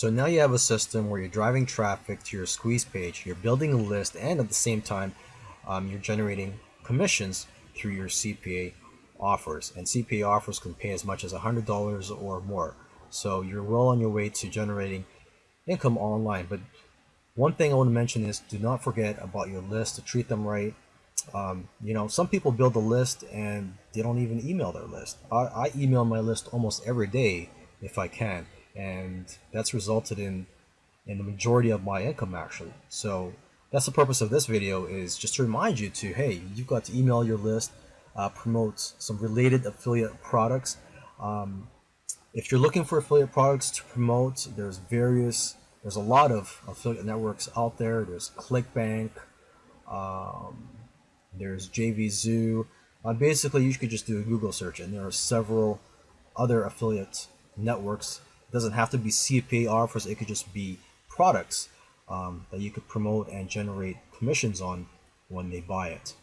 So now you have a system where you're driving traffic to your squeeze page, you're building a list, and at the same time, you're generating commissions through your CPA offers. And CPA offers can pay as much as $100 or more. So you're well on your way to generating income online. But one thing I want to mention is do not forget about your list, to treat them right. Some people build a list and they don't even email their list. I email my list almost every day if I can, and that's resulted in the majority of my income actually. So that's the purpose of this video, is just to remind you to, hey, you've got to email your list, promote some related affiliate products. If you're looking for affiliate products to promote, there's a lot of affiliate networks out there. There's ClickBank, there's JVZoo. Basically, you could just do a Google search, and there are several other affiliate networks. It doesn't have to be CPA offers. It could just be products that you could promote and generate commissions on when they buy it.